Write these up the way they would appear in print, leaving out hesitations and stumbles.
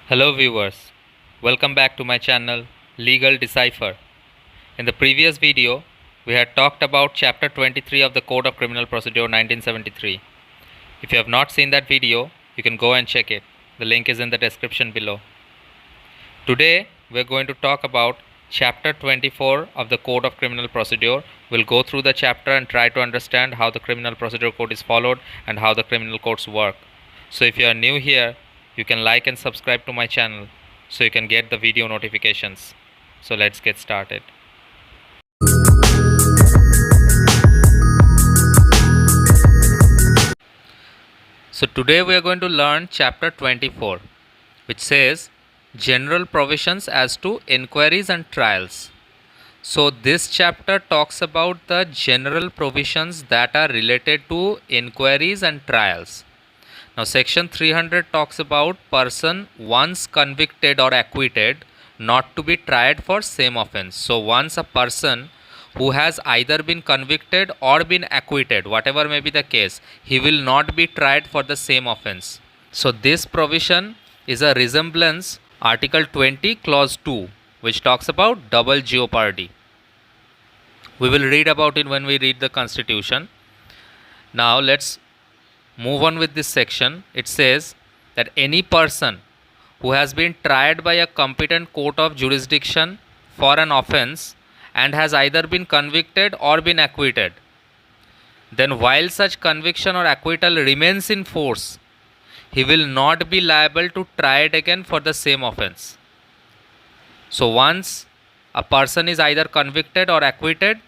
Hello viewers, welcome back to my channel Legal Decipher. In the previous video, we had talked about chapter 23 of the Code of Criminal Procedure 1973. If you have not seen that video, you can go and check it. The link is in the description below. Today, we are going to talk about chapter 24 of the Code of Criminal Procedure. We'll go through the chapter and try to understand how the Criminal Procedure Code is followed and how the criminal codes work. So if you are new here, you can like and subscribe to my channel so you can get the video notifications. So let's get started. So today we are going to learn chapter 24, which says general provisions as to inquiries and trials. So this chapter talks about the general provisions that are related to inquiries and trials. Now section 300 talks about person once convicted or acquitted not to be tried for same offense. So once a person who has either been convicted or been acquitted, whatever may be the case, he will not be tried for the same offense. So this provision is a resemblance Article 20 clause 2, which talks about double jeopardy. We will read about it when we read the Constitution. Now let's move on with this section. It says that any person who has been tried by a competent court of jurisdiction for an offense and has either been convicted or been acquitted, then while such conviction or acquittal remains in force, he will not be liable to try it again for the same offense. So once a person is either convicted or acquitted,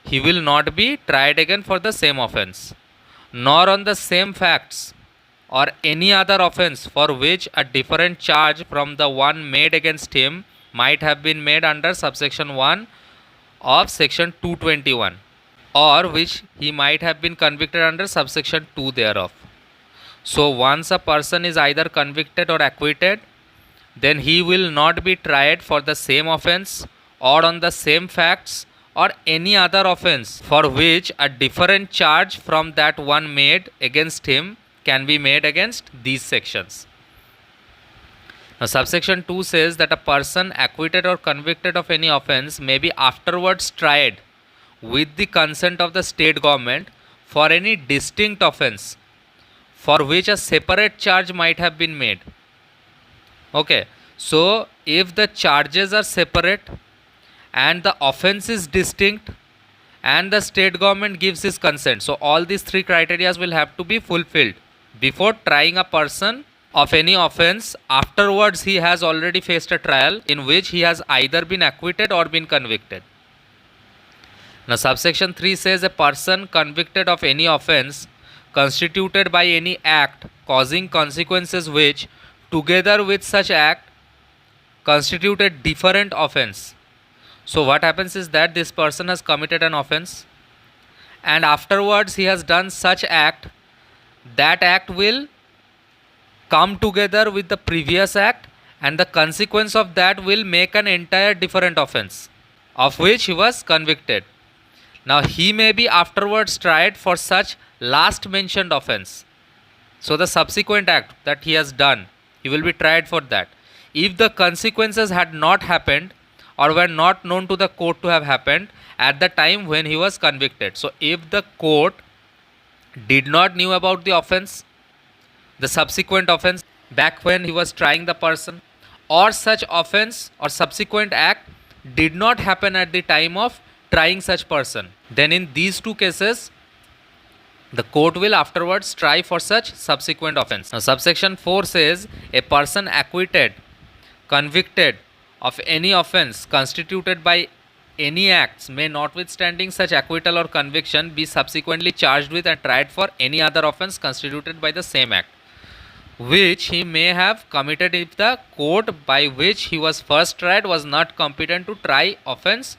he will not be tried again for the same offense, nor on the same facts or any other offense for which a different charge from the one made against him might have been made under subsection 1 of section 221, or which he might have been convicted under subsection 2 thereof. So once a person is either convicted or acquitted, then he will not be tried for the same offense or on the same facts or any other offense for which a different charge from that one made against him can be made against these sections. Now subsection 2 says that a person acquitted or convicted of any offense may be afterwards tried with the consent of the state government for any distinct offense for which a separate charge might have been made. Okay, so if the charges are separate and the offense is distinct and the state government gives his consent, so all these three criteria will have to be fulfilled before trying a person of any offense. Afterwards he has already faced a trial in which he has either been acquitted or been convicted. Now subsection 3 says a person convicted of any offense constituted by any act causing consequences which together with such act constitute a different offense. So what happens is that this person has committed an offense and afterwards he has done such act. That act will come together with the previous act and the consequence of that will make an entire different offense of which he was convicted. Now he may be afterwards tried for such last mentioned offense. So the subsequent act that he has done, he will be tried for that. If the consequences had not happened or were not known to the court to have happened at the time when he was convicted. So if the court did not knew about the offense, the subsequent offense back when he was trying the person, or such offense or subsequent act did not happen at the time of trying such person, then in these two cases the court will afterwards try for such subsequent offense. Now subsection 4 says a person acquitted, convicted of any offense constituted by any acts may, notwithstanding such acquittal or conviction, be subsequently charged with and tried for any other offense constituted by the same act which he may have committed if the court by which he was first tried was not competent to try offense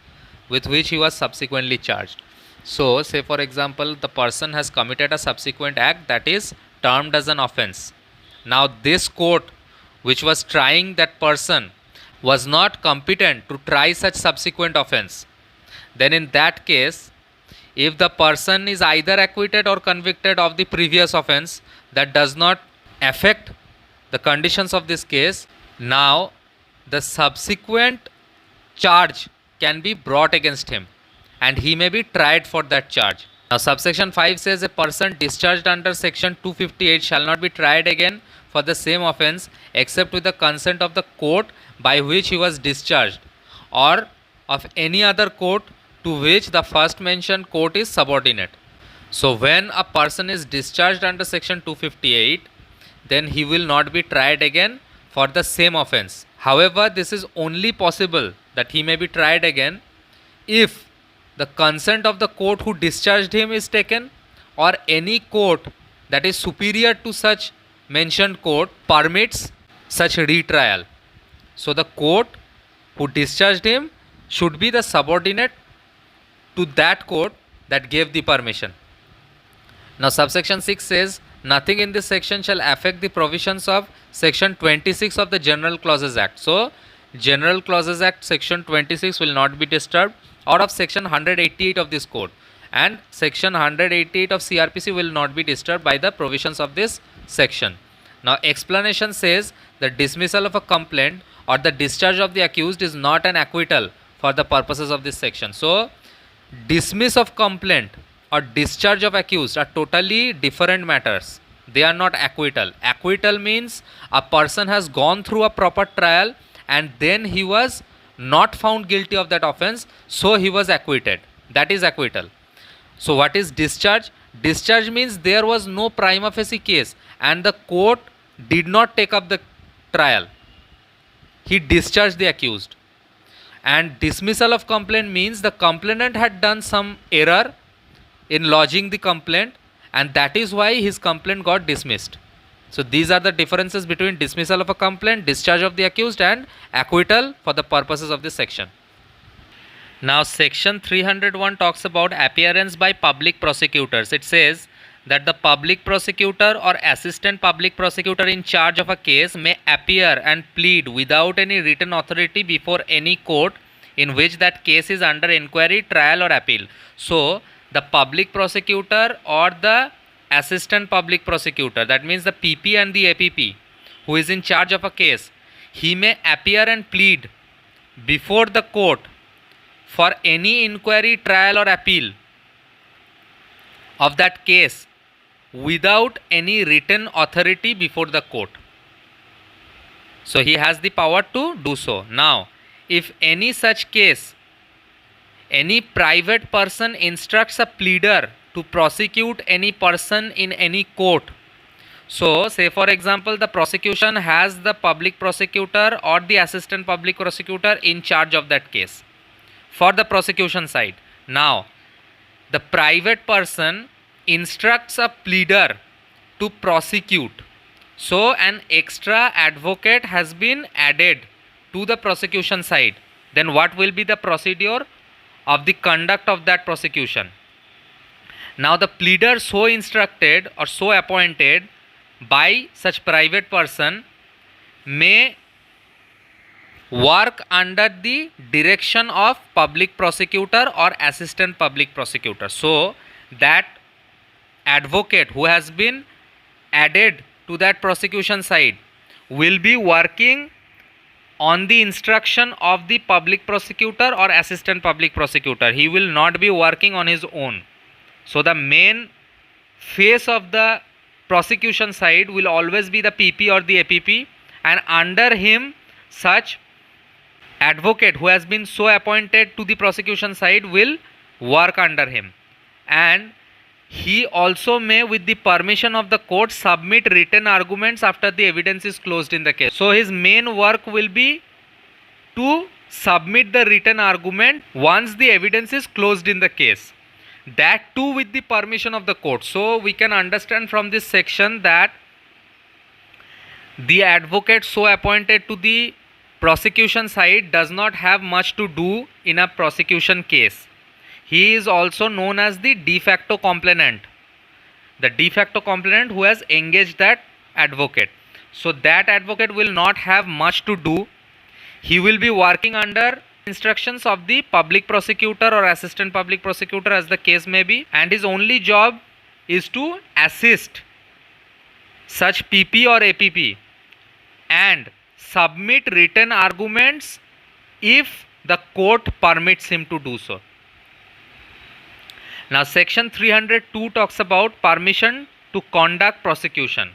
with which he was subsequently charged. So say for example the person has committed a subsequent act that is termed as an offense. Now this court which was trying that person was not competent to try such subsequent offense, then in that case if the person is either acquitted or convicted of the previous offense, that does not affect the conditions of this case, now the subsequent charge can be brought against him and he may be tried for that charge. Now subsection 5 says a person discharged under section 258 shall not be tried again for the same offence except with the consent of the court by which he was discharged or of any other court to which the first mentioned court is subordinate. So when a person is discharged under section 258, then he will not be tried again for the same offence. However, this is only possible that he may be tried again if the consent of the court who discharged him is taken or any court that is superior to such mentioned court permits such retrial. So the court who discharged him should be the subordinate to that court that gave the permission. Now subsection 6 says nothing in this section shall affect the provisions of section 26 of the General Clauses Act. So General Clauses Act section 26 will not be disturbed, or of section 188 of this code, and section 188 of CRPC will not be disturbed by the provisions of this section. Now explanation says the dismissal of a complaint or the discharge of the accused is not an acquittal for the purposes of this section. So dismiss of complaint or discharge of accused are totally different matters. They are not acquittal. Acquittal means a person has gone through a proper trial and then he was not found guilty of that offence, so he was acquitted. That is acquittal. So what is discharge? Discharge means there was no prima facie case and the court did not take up the trial. He discharged the accused. And dismissal of complaint means the complainant had done some error in lodging the complaint and that is why his complaint got dismissed. So these are the differences between dismissal of a complaint, discharge of the accused, and acquittal for the purposes of this section. Now section 301 talks about appearance by public prosecutors. It says that the public prosecutor or assistant public prosecutor in charge of a case may appear and plead without any written authority before any court in which that case is under inquiry, trial, or appeal. So the public prosecutor or the assistant public prosecutor, that means the PP and the APP, who is in charge of a case, he may appear and plead before the court for any inquiry, trial, or appeal of that case without any written authority before the court. So he has the power to do so. Now, if any such case, any private person instructs a pleader to prosecute any person in any court. So say for example the prosecution has the public prosecutor or the assistant public prosecutor in charge of that case for the prosecution side. Now the private person instructs a pleader to prosecute. So an extra advocate has been added to the prosecution side. Then what will be the procedure of the conduct of that prosecution? Now the pleader so instructed or so appointed by such private person may work under the direction of public prosecutor or assistant public prosecutor. So that advocate who has been added to that prosecution side will be working on the instruction of the public prosecutor or assistant public prosecutor. He will not be working on his own. So the main face of the prosecution side will always be the PP or the APP, and under him such advocate who has been so appointed to the prosecution side will work under him, and he also may, with the permission of the court, submit written arguments after the evidence is closed in the case. So his main work will be to submit the written argument once the evidence is closed in the case, that too with the permission of the court. So we can understand from this section that the advocate so appointed to the prosecution side does not have much to do in a prosecution case. He is also known as the de facto complainant, the de facto complainant who has engaged that advocate. So that advocate will not have much to do. He will be working under instructions of the public prosecutor or assistant public prosecutor as the case may be, and his only job is to assist such PP or APP and submit written arguments if the court permits him to do so. Now section 302 talks about permission to conduct prosecution.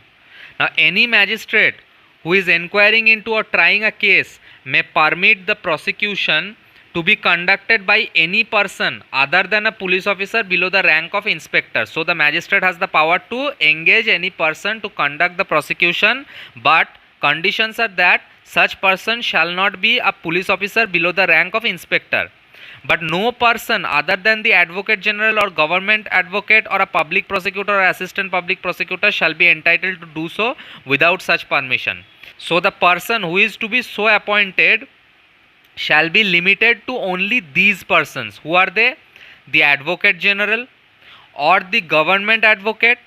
Now any magistrate who is inquiring into or trying a case may permit the prosecution to be conducted by any person other than a police officer below the rank of inspector. So the magistrate has the power to engage any person to conduct the prosecution, but conditions are that such person shall not be a police officer below the rank of inspector. But no person other than the advocate general or government advocate or a public prosecutor or assistant public prosecutor shall be entitled to do so without such permission. So the person who is to be so appointed shall be limited to only these persons. Who are they? The advocate general or the government advocate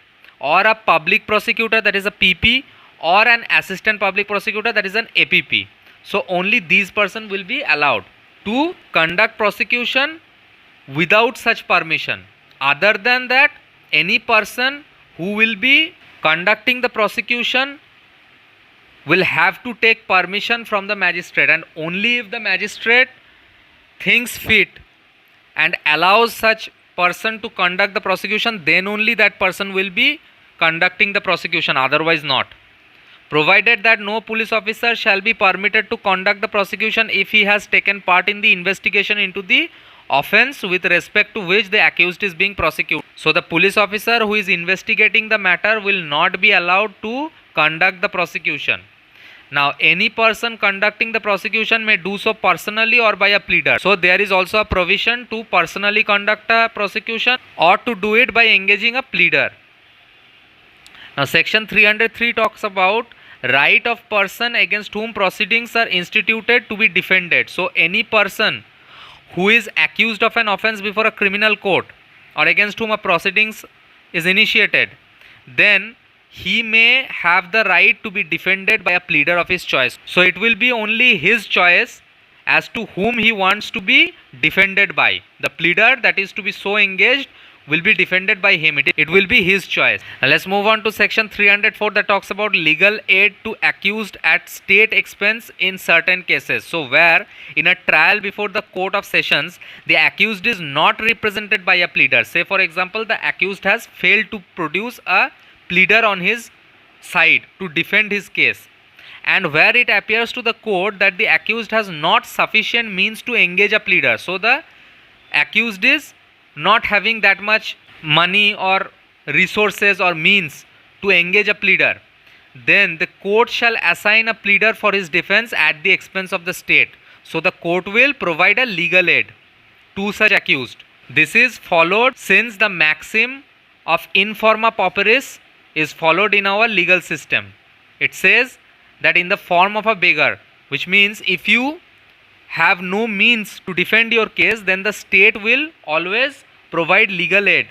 or a public prosecutor, that is a PP, or an assistant public prosecutor, that is an APP. So only these persons will be allowed to conduct prosecution without such permission. Other than that, any person who will be conducting the prosecution will have to take permission from the magistrate, and only if the magistrate thinks fit and allows such person to conduct the prosecution, then only that person will be conducting the prosecution, otherwise not. Provided that no police officer shall be permitted to conduct the prosecution if he has taken part in the investigation into the offence with respect to which the accused is being prosecuted. So the police officer who is investigating the matter will not be allowed to conduct the prosecution. Now any person conducting the prosecution may do so personally or by a pleader. So there is also a provision to personally conduct a prosecution or to do it by engaging a pleader. Now section 303 talks about right of person against whom proceedings are instituted to be defended. So any person who is accused of an offence before a criminal court or against whom a proceedings is initiated, then he may have the right to be defended by a pleader of his choice. So it will be only his choice as to whom he wants to be defended by. The pleader that is to be so engaged will be defended by him. It will be his choice. Now let's move on to section 304 that talks about legal aid to accused at state expense in certain cases. So where in a trial before the court of sessions, the accused is not represented by a pleader. Say for example, the accused has failed to produce a pleader on his side to defend his case, and where it appears to the court that the accused has not sufficient means to engage a pleader. So the accused is not having that much money or resources or means to engage a pleader, then the court shall assign a pleader for his defense at the expense of the state. So the court will provide a legal aid to such accused. This is followed since the maxim of informa pauperis is followed in our legal system. It says that in the form of a beggar, which means if you have no means to defend your case, then the state will always provide legal aid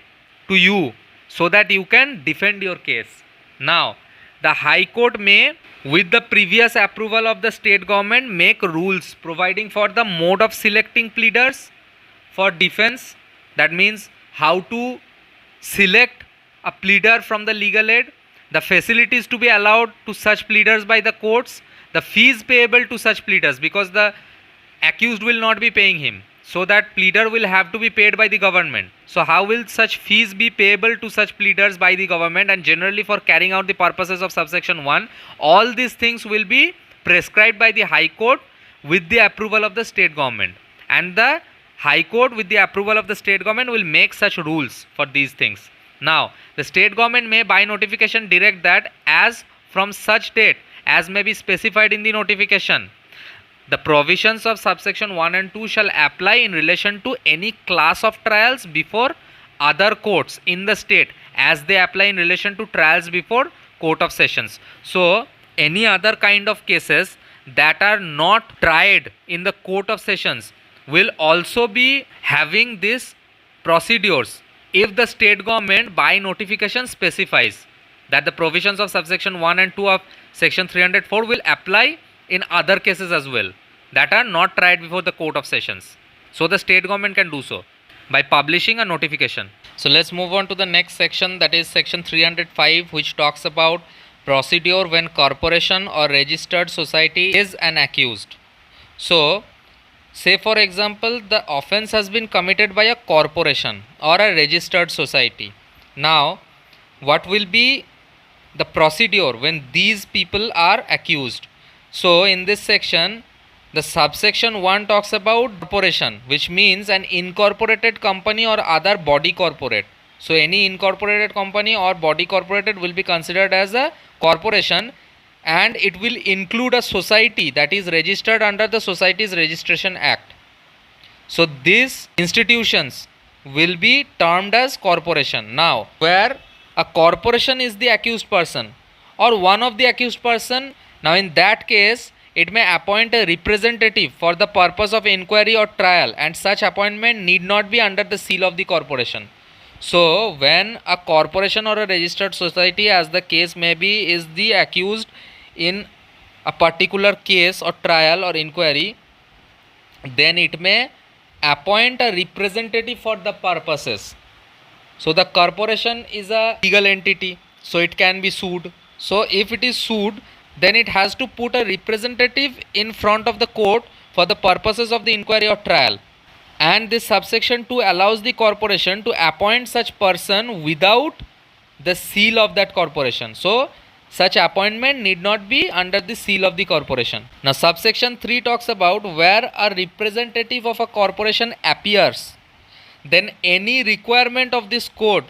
to you so that you can defend your case. Now the High Court may, with the previous approval of the state government, make rules providing for the mode of selecting pleaders for defense. That means how to select a pleader from the legal aid, the facilities to be allowed to such pleaders by the courts, the fees payable to such pleaders, because the accused will not be paying him, so that pleader will have to be paid by the government. So how will such fees be payable to such pleaders by the government, and generally for carrying out the purposes of subsection 1, all these things will be prescribed by the High Court with the approval of the state government, and the High Court with the approval of the state government will make such rules for these things. Now the state government may by notification direct that as from such date as may be specified in the notification, the provisions of subsection 1 and 2 shall apply in relation to any class of trials before other courts in the state as they apply in relation to trials before court of sessions. So any other kind of cases that are not tried in the court of sessions will also be having these procedures if the state government by notification specifies that the provisions of subsection 1 and 2 of section 304 will apply in other cases as well that are not tried before the court of sessions. So the state government can do so by publishing a notification. So let's move on to the next section, that is section 305, which talks about procedure when corporation or registered society is an accused. So, say for example, the offense has been committed by a corporation or a registered society. Now, what will be the procedure when these people are accused? So, in this section, the subsection 1 talks about corporation, which means an incorporated company or other body corporate. So, any incorporated company or body corporated will be considered as a corporation, and it will include a society that is registered under the Societies Registration Act. So, these institutions will be termed as corporation. Now, where a corporation is the accused person or one of the accused person, now in that case, it may appoint a representative for the purpose of inquiry or trial, and such appointment need not be under the seal of the corporation. So, when a corporation or a registered society, as the case may be, is the accused in a particular case or trial or inquiry, then it may appoint a representative for the purposes. So, the corporation is a legal entity, so it can be sued. So, if it is sued, then it has to put a representative in front of the court for the purposes of the inquiry or trial. And this subsection 2 allows the corporation to appoint such person without the seal of that corporation. So, such appointment need not be under the seal of the corporation. Now, subsection 3 talks about where a representative of a corporation appears, then any requirement of this code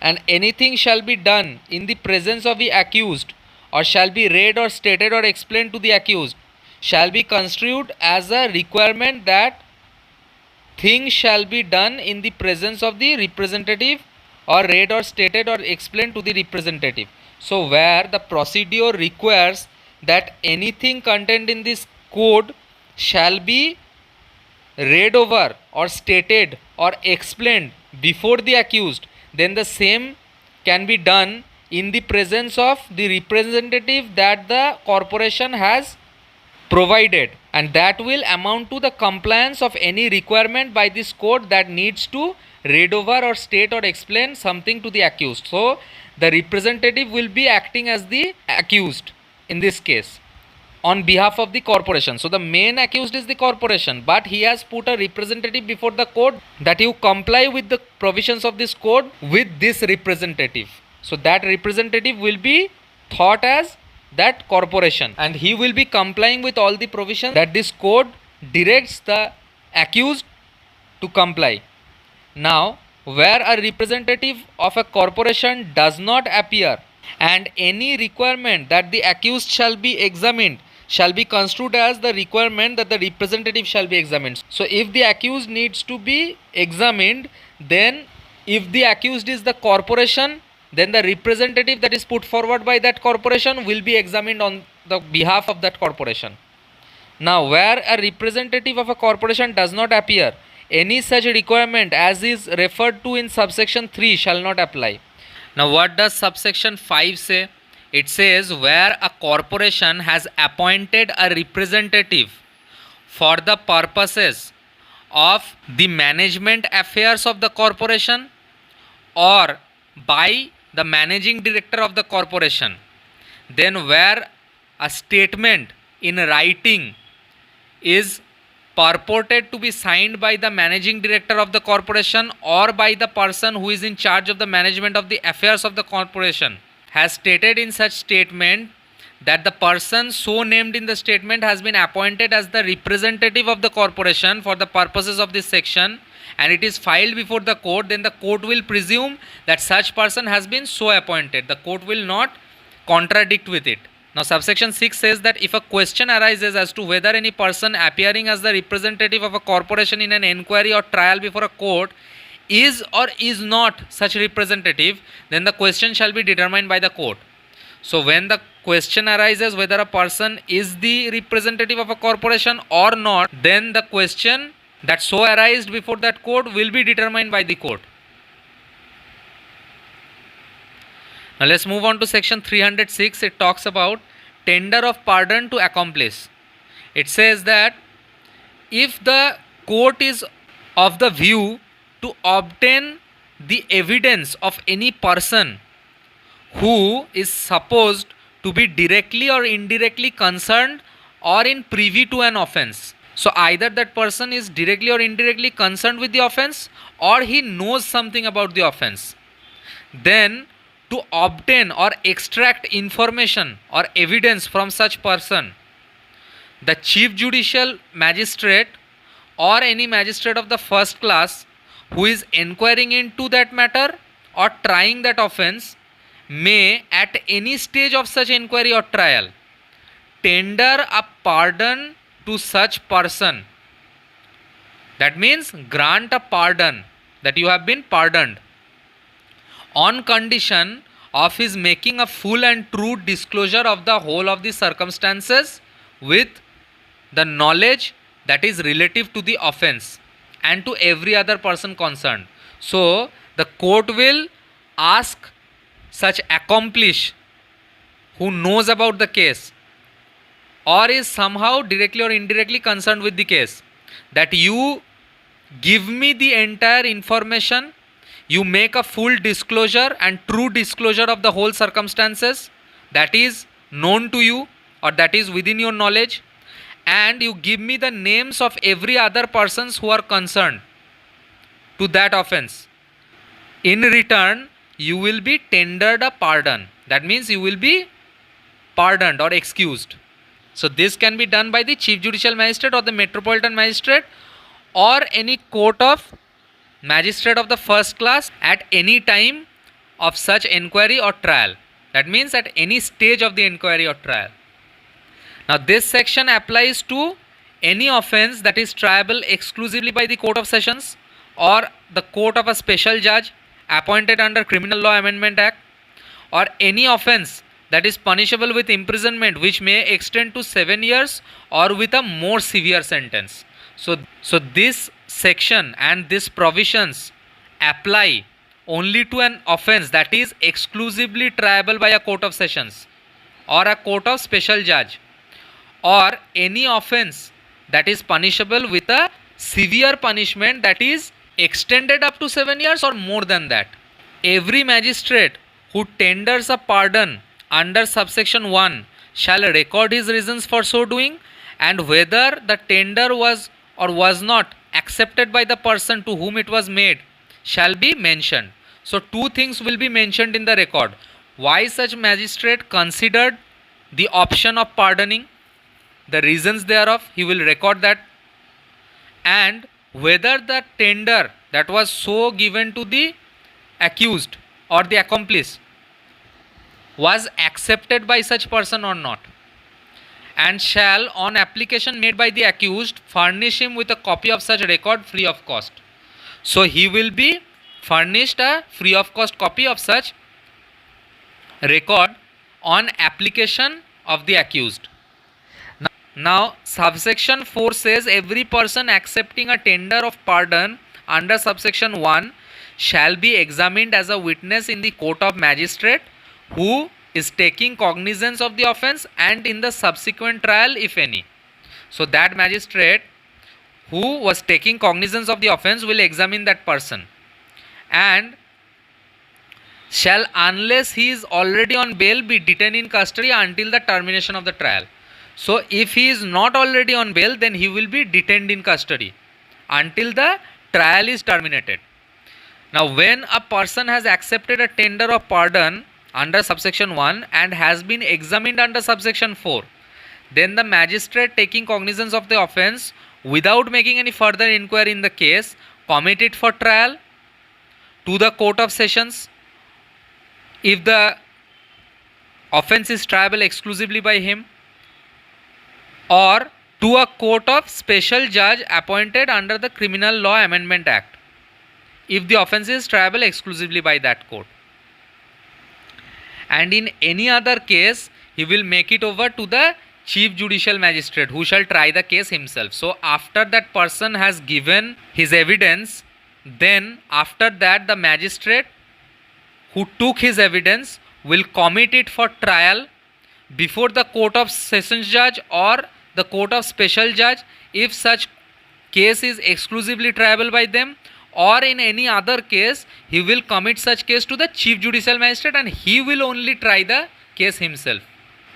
and anything shall be done in the presence of the accused, or shall be read or stated or explained to the accused, shall be construed as a requirement that things shall be done in the presence of the representative, or read or stated or explained to the representative. So, where the procedure requires that anything contained in this code shall be read over or stated or explained before the accused, then the same can be done in the presence of the representative that the corporation has provided, and that will amount to the compliance of any requirement by this code that needs to read over or state or explain something to the accused. So, the representative will be acting as the accused in this case on behalf of the corporation. So, the main accused is the corporation, but he has put a representative before the court that you comply with the provisions of this code with this representative. So, that representative will be thought as that corporation, and he will be complying with all the provisions that this code directs the accused to comply. Now, where a representative of a corporation does not appear and any requirement that the accused shall be examined shall be construed as the requirement that the representative shall be examined. So, if the accused needs to be examined, then if the accused is the corporation, then the representative that is put forward by that corporation will be examined on the behalf of that corporation. Now, where a representative of a corporation does not appear, any such requirement as is referred to in subsection 3 shall not apply. Now, what does subsection 5 say? It says where a corporation has appointed a representative for the purposes of the management affairs of the corporation or by the managing director of the corporation, then where a statement in writing is purported to be signed by the managing director of the corporation or by the person who is in charge of the management of the affairs of the corporation, has stated in such statement that the person so named in the statement has been appointed as the representative of the corporation for the purposes of this section, and it is filed before the court, then the court will presume that such person has been so appointed. The court will not contradict with it. Now, subsection 6 says that if a question arises as to whether any person appearing as the representative of a corporation in an inquiry or trial before a court is or is not such representative, then the question shall be determined by the court. So, when the question arises whether a person is the representative of a corporation or not, then the question that so arised before that court will be determined by the court. Now, let's move on to section 306. It talks about tender of pardon to accomplice. It says that if the court is of the view to obtain the evidence of any person who is supposed to be directly or indirectly concerned or in privy to an offense. So either that person is directly or indirectly concerned with the offense, or he knows something about the offense. Then to obtain or extract information or evidence from such person, the chief judicial magistrate or any magistrate of the first class who is inquiring into that matter or trying that offense may at any stage of such inquiry or trial tender a pardon to such person. That means grant a pardon, that you have been pardoned, on condition of his making a full and true disclosure of the whole of the circumstances with the knowledge that is relative to the offense and to every other person concerned. So the court will ask such accomplice who knows about the case or is somehow directly or indirectly concerned with the case, that you give me the entire information, you make a full disclosure and true disclosure of the whole circumstances that is known to you or that is within your knowledge, and you give me the names of every other persons who are concerned to that offense. In return, you will be tendered a pardon. That means you will be pardoned or excused. So this can be done by the chief judicial magistrate or the metropolitan magistrate or any court of magistrate of the first class at any time of such inquiry or trial. That means at any stage of the inquiry or trial. Now this section applies to any offense that is triable exclusively by the court of sessions or the court of a special judge appointed under Criminal Law Amendment Act, or any offense that is punishable with imprisonment which may extend to 7 years or with a more severe sentence. So this section and these provisions apply only to an offense that is exclusively triable by a court of sessions or a court of special judge, or any offense that is punishable with a severe punishment that is extended up to 7 years or more than that. Every magistrate who tenders a pardon under subsection 1 shall record his reasons for so doing, and whether the tender was or was not accepted by the person to whom it was made shall be mentioned. So two things will be mentioned in the record: why such magistrate considered the option of pardoning, the reasons thereof, he will record that, and whether the tender that was so given to the accused or the accomplice was accepted by such person or not, and shall on application made by the accused furnish him with a copy of such record free of cost. So he will be furnished a free of cost copy of such record on application of the accused. Now subsection 4 says every person accepting a tender of pardon under subsection 1 shall be examined as a witness in the court of magistrate who is taking cognizance of the offense and in the subsequent trial if any. So that magistrate who was taking cognizance of the offense will examine that person, and shall, unless he is already on bail, be detained in custody until the termination of the trial. So if he is not already on bail, then he will be detained in custody until the trial is terminated. Now when a person has accepted a tender of pardon under subsection 1 and has been examined under subsection 4, then the magistrate taking cognizance of the offense without making any further inquiry in the case commit it for trial to the court of sessions if the offense is triable exclusively by him, or to a court of special judge appointed under the Criminal Law Amendment Act if the offense is triable exclusively by that court. And in any other case, he will make it over to the chief judicial magistrate who shall try the case himself. So after that person has given his evidence, then after that the magistrate who took his evidence will commit it for trial before the court of sessions judge or the court of special judge if such case is exclusively triable by them, or in any other case, he will commit such case to the Chief Judicial Magistrate and he will only try the case himself.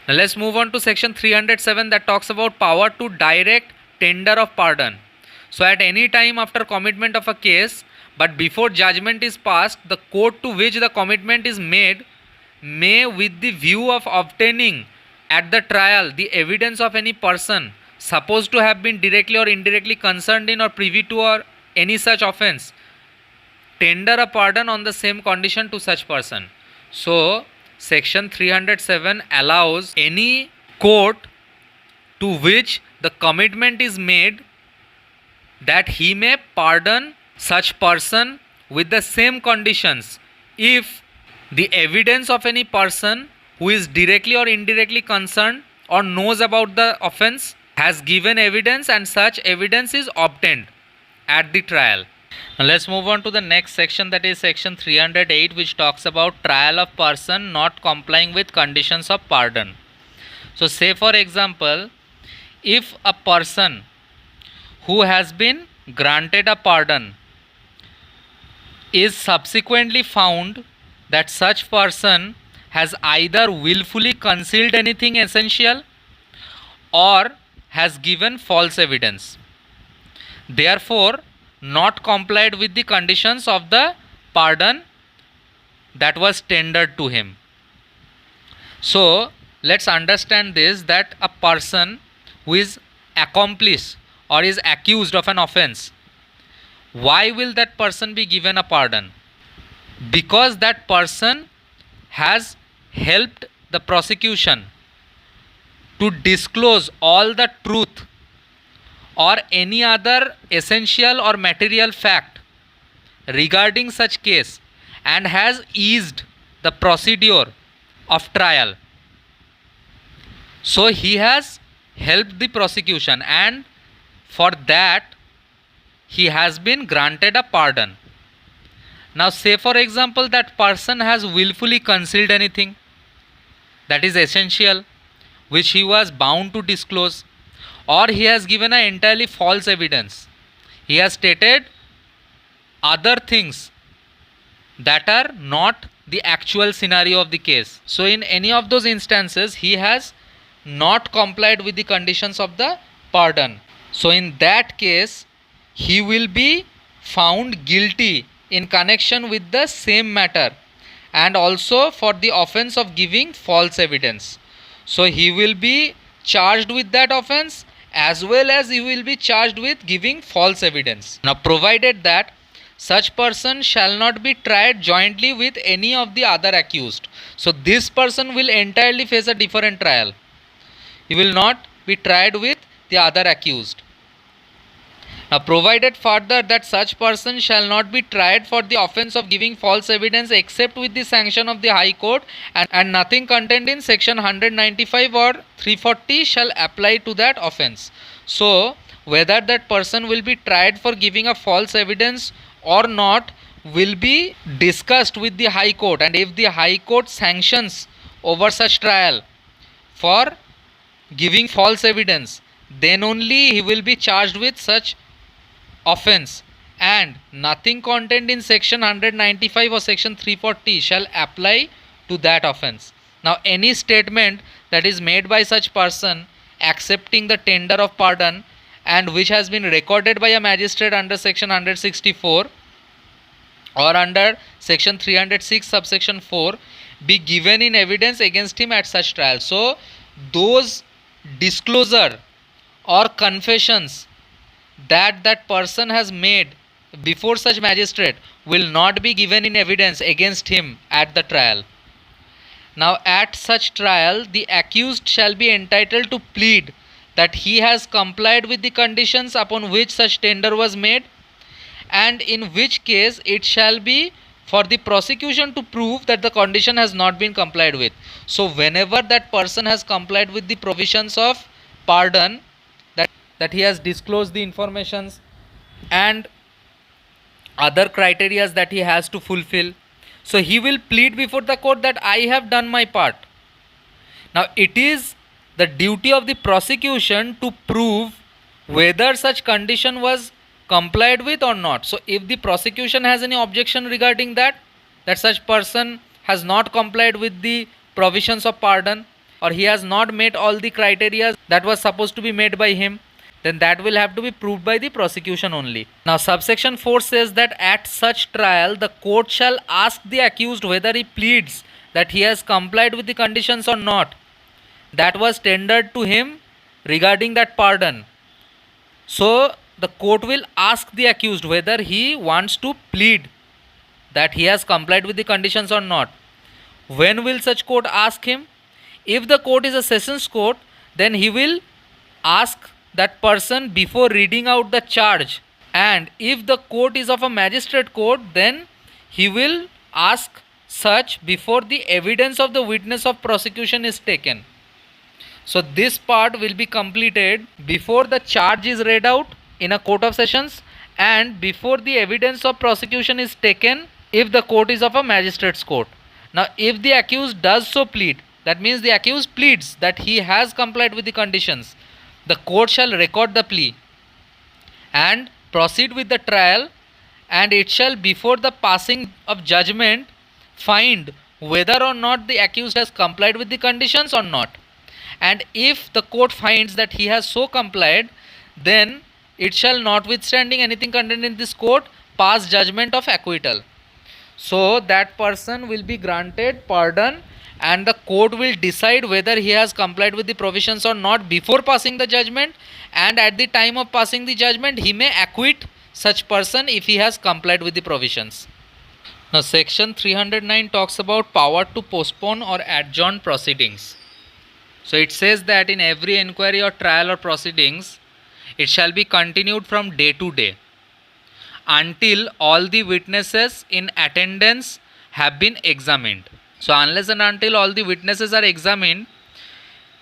Now let's move on to section 307 that talks about power to direct tender of pardon. So at any time after commitment of a case, but before judgment is passed, the court to which the commitment is made may, with the view of obtaining at the trial the evidence of any person supposed to have been directly or indirectly concerned in or privy to or any such offence, tender a pardon on the same condition to such person. So section 307 allows any court to which the commitment is made that he may pardon such person with the same conditions if the evidence of any person who is directly or indirectly concerned or knows about the offence has given evidence and such evidence is obtained at the trial. Now let's move on to the next section, that is section 308, which talks about trial of person not complying with conditions of pardon. So say for example, if a person who has been granted a pardon is subsequently found that such person has either willfully concealed anything essential or has given false evidence, therefore not complied with the conditions of the pardon that was tendered to him. So let's understand this, that a person who is accomplice or is accused of an offence, why will that person be given a pardon? Because that person has helped the prosecution to disclose all the truth or any other essential or material fact regarding such case and has eased the procedure of trial. So he has helped the prosecution and for that he has been granted a pardon. Now say for example that person has willfully concealed anything that is essential which he was bound to disclose, or he has given an entirely false evidence. He has stated other things that are not the actual scenario of the case. So in any of those instances he has not complied with the conditions of the pardon. So in that case he will be found guilty in connection with the same matter and also for the offence of giving false evidence. So he will be charged with that offence as well as he will be charged with giving false evidence. Now provided that such person shall not be tried jointly with any of the other accused. So this person will entirely face a different trial. He will not be tried with the other accused. Now provided further that such person shall not be tried for the offence of giving false evidence except with the sanction of the High Court, and nothing contained in section 195 or 340 shall apply to that offence. So whether that person will be tried for giving a false evidence or not will be discussed with the High Court, and if the High Court sanctions over such trial for giving false evidence, then only he will be charged with such offence, and nothing contained in section 195 or section 340 shall apply to that offence. Now any statement that is made by such person accepting the tender of pardon and which has been recorded by a magistrate under section 164 or under section 306 subsection 4 be given in evidence against him at such trial. So those disclosure or confessions that person has made before such magistrate will not be given in evidence against him at the trial. Now at such trial the accused shall be entitled to plead that he has complied with the conditions upon which such tender was made, and in which case it shall be for the prosecution to prove that the condition has not been complied with. So whenever that person has complied with the provisions of pardon, that he has disclosed the informations and other criteria that he has to fulfill, so he will plead before the court that I have done my part. Now it is the duty of the prosecution to prove whether such condition was complied with or not. So if the prosecution has any objection regarding that such person has not complied with the provisions of pardon, or he has not met all the criteria that was supposed to be met by him, then that will have to be proved by the prosecution only. Now subsection 4 says that at such trial the court shall ask the accused whether he pleads that he has complied with the conditions or not that was tendered to him regarding that pardon. So the court will ask the accused whether he wants to plead that he has complied with the conditions or not. When will such court ask him? If the court is a sessions court, then he will ask that person before reading out the charge, and if the court is of a magistrate court, then he will ask such before the evidence of the witness of prosecution is taken. So this part will be completed before the charge is read out in a court of sessions and before the evidence of prosecution is taken if the court is of a magistrate's court. Now if the accused does so plead, that means the accused pleads that he has complied with the conditions, the court shall record the plea and proceed with the trial, and it shall before the passing of judgment find whether or not the accused has complied with the conditions or not. And if the court finds that he has so complied, then it shall, notwithstanding anything contained in this court, pass judgment of acquittal. So that person will be granted pardon, and the court will decide whether he has complied with the provisions or not before passing the judgment, and at the time of passing the judgment he may acquit such person if he has complied with the provisions. Now section 309 talks about power to postpone or adjourn proceedings. So it says that in every inquiry or trial or proceedings, it shall be continued from day to day until all the witnesses in attendance have been examined. So unless and until all the witnesses are examined,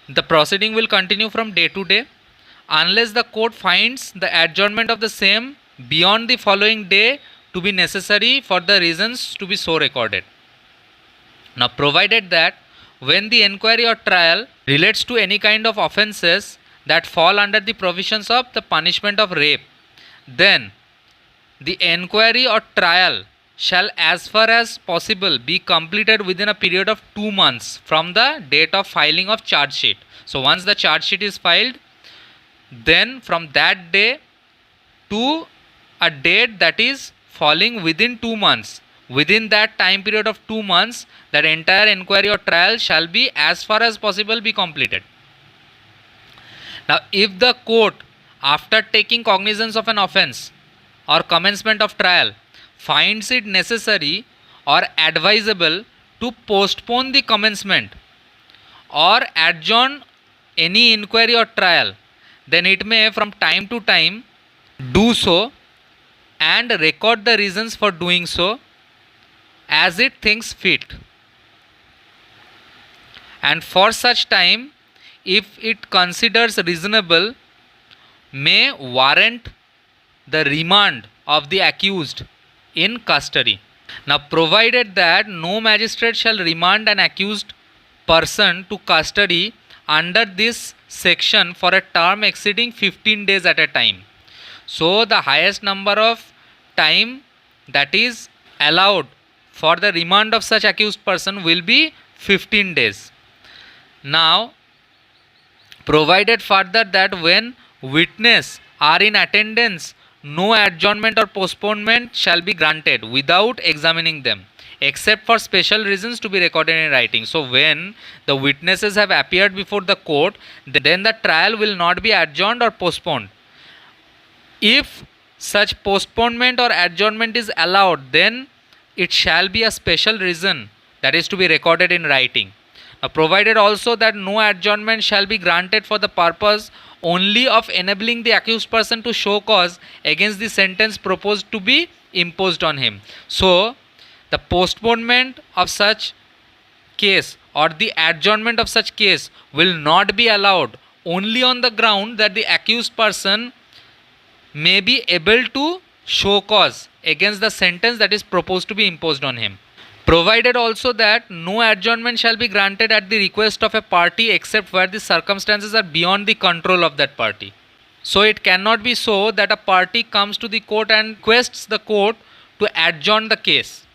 the proceeding will continue from day to day unless the court finds the adjournment of the same beyond the following day to be necessary for the reasons to be so recorded. Now provided that when the inquiry or trial relates to any kind of offences that fall under the provisions of the punishment of rape, then the inquiry or trial shall as far as possible be completed within a period of 2 months from the date of filing of charge sheet. So once the charge sheet is filed, then from that day to a date that is falling within 2 months, within that time period of 2 months, that entire inquiry or trial shall be as far as possible be completed. Now if the court, after taking cognizance of an offence or commencement of trial, finds it necessary or advisable to postpone the commencement or adjourn any inquiry or trial, then it may from time to time do so and record the reasons for doing so as it thinks fit. And for such time, if it considers reasonable, may warrant the remand of the accused in custody. Now provided that no magistrate shall remand an accused person to custody under this section for a term exceeding 15 days at a time. So the highest number of time that is allowed for the remand of such accused person will be 15 days. Now provided further that when witness are in attendance, no adjournment or postponement shall be granted without examining them, except for special reasons to be recorded in writing. So when the witnesses have appeared before the court, then the trial will not be adjourned or postponed. If such postponement or adjournment is allowed, then it shall be a special reason that is to be recorded in writing. Provided also that no adjournment shall be granted for the purpose only of enabling the accused person to show cause against the sentence proposed to be imposed on him. So the postponement of such case or the adjournment of such case will not be allowed only on the ground that the accused person may be able to show cause against the sentence that is proposed to be imposed on him. Provided also that no adjournment shall be granted at the request of a party except where the circumstances are beyond the control of that party. So it cannot be so that a party comes to the court and requests the court to adjourn the case.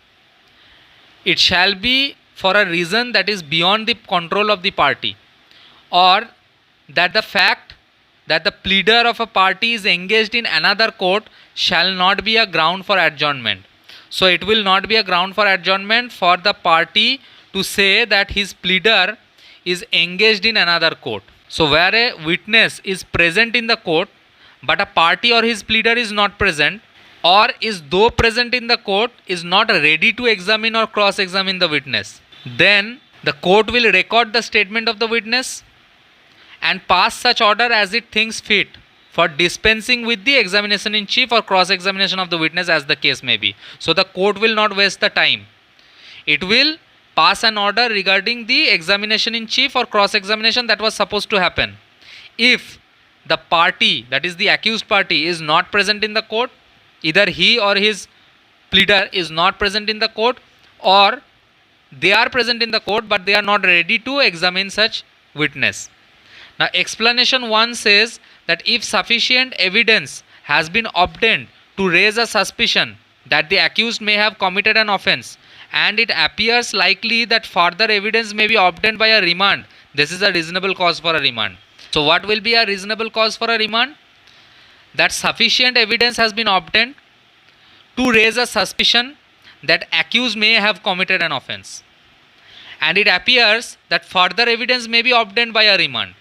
It shall be for a reason that is beyond the control of the party, or that the fact that the pleader of a party is engaged in another court shall not be a ground for adjournment. So it will not be a ground for adjournment for the party to say that his pleader is engaged in another court. So where a witness is present in the court but a party or his pleader is not present, or is though present in the court is not ready to examine or cross-examine the witness, then the court will record the statement of the witness and pass such order as it thinks fit for dispensing with the examination in chief or cross-examination of the witness, as the case may be. So the court will not waste the time. It will pass an order regarding the examination in chief or cross-examination that was supposed to happen. If the party, that is the accused party, is not present in the court, either he or his pleader is not present in the court, or they are present in the court but they are not ready to examine such witness. Now explanation 1 says that if sufficient evidence has been obtained to raise a suspicion that the accused may have committed an offence, and it appears likely that further evidence may be obtained by a remand, this is a reasonable cause for a remand. So what will be a reasonable cause for a remand? That sufficient evidence has been obtained to raise a suspicion that accused may have committed an offence, and it appears that further evidence may be obtained by a remand.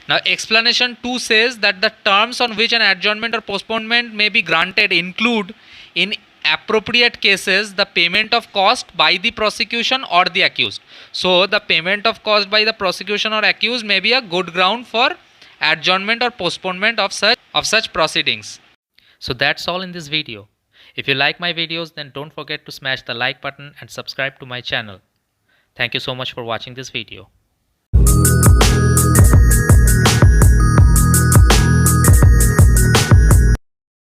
Now explanation 2 says that the terms on which an adjournment or postponement may be granted include, in appropriate cases, the payment of cost by the prosecution or the accused. So the payment of cost by the prosecution or accused may be a good ground for adjournment or postponement of such proceedings. So that's all in this video. If you like my videos, then don't forget to smash the like button and subscribe to my channel. Thank you so much for watching this video.